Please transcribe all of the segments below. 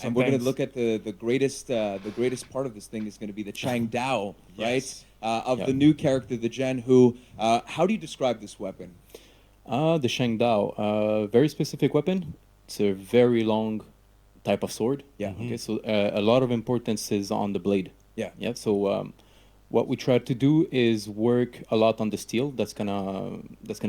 and we're going to look at the greatest part of this thing is going to be the Changdao, right? Yes. Of the new character, the Zhanhu. How do you describe this weapon? The Shangdao, very specific weapon. It's a very long type of sword. Yeah. Okay, so a lot of importance is on the blade. Yeah. Yeah. So what we try to do is work a lot on the steel that's gonna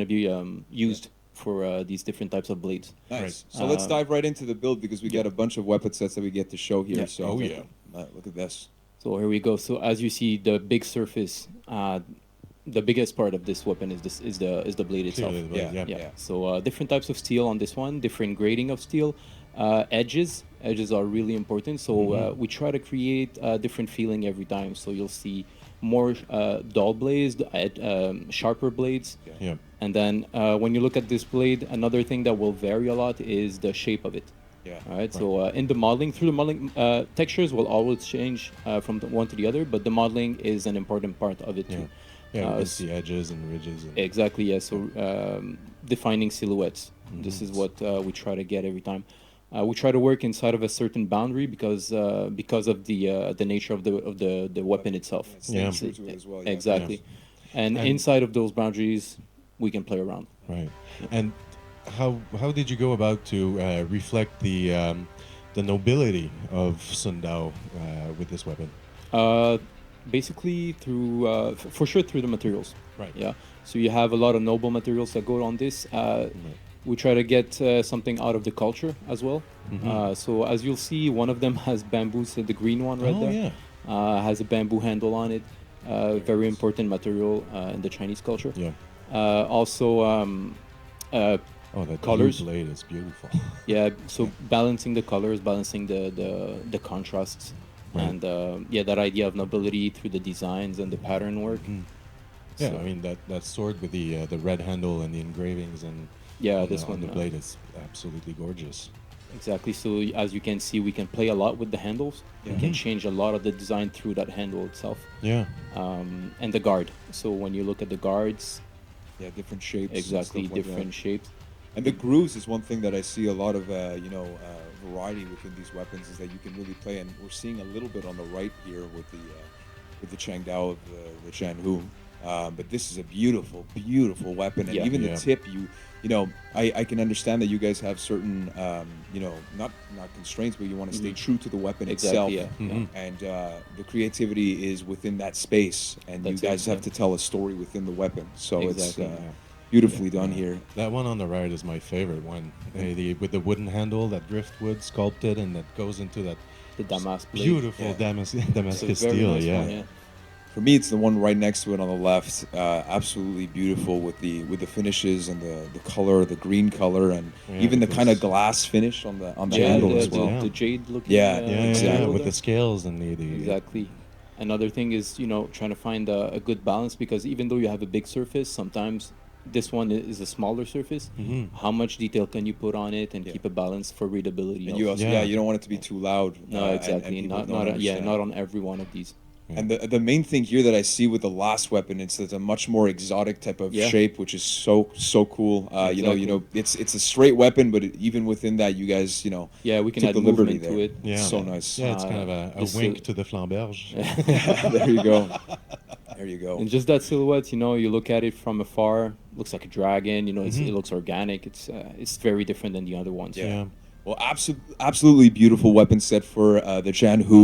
be used for these different types of blades. Nice. Right. So let's dive right into the build because we got a bunch of weapon sets that we get to show here. Yeah. So Oh, yeah. look at this. So here we go. So as you see, the big surface, the biggest part of this weapon is the blade itself. Clearly the blade, Yeah. yeah. Yeah. So different types of steel on this one, different grading of steel. Edges are really important. So we try to create a different feeling every time. So you'll see more dull blades, sharper blades. Yeah. And then when you look at this blade, another thing that will vary a lot is the shape of it. Yeah. All right. So in the modeling, through the modeling, textures will always change from the one to the other, but the modeling is an important part of it Yeah. too. Yeah, it's the edges and ridges. And Exactly. Yeah. So defining silhouettes. This is what we try to get every time. We try to work inside of a certain boundary because of the nature of the weapon itself. Staying true to it as well. Yeah. Exactly. And inside of those boundaries, we can play around. Right. And how did you go about to reflect the nobility of Sun Dao with this weapon? Basically through for sure through the materials. Right. Yeah. So you have a lot of noble materials that go on this. We try to get something out of the culture as well. So as you'll see, one of them has bamboo. So the green one right Oh, there yeah. has a bamboo handle on it. Very important material in the Chinese culture. Yeah. Also, Oh, that colors. blue blade is beautiful. yeah. So balancing the colors, balancing the contrasts, Right. and that idea of nobility through the designs and the pattern work. Yeah, So- I mean that sword with the red handle and the engravings and Yeah, on this the, one. on the blade is absolutely gorgeous. Exactly. So as you can see, we can play a lot with the handles. We can change a lot of the design through that handle itself, Yeah. and the guard. So when you look at the guards, Yeah, different shapes. and exactly stuff like different that. shapes. And the grooves is one thing that I see a lot of, variety within these weapons is that you can really play. And we're seeing a little bit on the right here with the Changdao of the Zhanhu. But this is a beautiful, beautiful weapon. And Yeah. even Yeah. the tip, I can understand that you guys have certain, not constraints, but you want to stay true to the weapon itself. Exactly. Yeah. And the creativity is within that space, and you That's it, guys have yeah. to tell a story within the weapon. So Exactly, it's beautifully done here. That one on the right is my favorite one. With the wooden handle, that driftwood sculpted, and that goes into that The Damas blade. beautiful Yeah. Damascus It's a very steel. nice Yeah. one, yeah. For me, it's the one right next to it on the left. Absolutely beautiful with the finishes and the color, the green color, and Yeah, even the with kind of this- glass finish on the Yeah, handle the, as well. the, the jade looking. Yeah, Yeah, exactly. with the scales and the Exactly. Another thing is, trying to find a good balance, because even though you have a big surface, sometimes this one is a smaller surface. How much detail can you put on it and keep a balance for readability? And you also? also, Yeah. you don't want it to be too loud. No, and exactly. people Not don't understand. not on every one of these. And the main thing here that I see with the last weapon, it's a much more exotic type of Yeah. shape, which is so cool. Exactly. It's a straight weapon, but even within that, you guys, Yeah, we can took add the liberty movement to there. it. Yeah. So nice. Yeah, it's kind of a this, wink to the flamberge. There you go. There you go. And just that silhouette, you look at it from afar, looks like a dragon. It looks organic. It's very different than the other ones. Yeah. Yeah. Well, absolutely beautiful weapon set for the Zhanhu.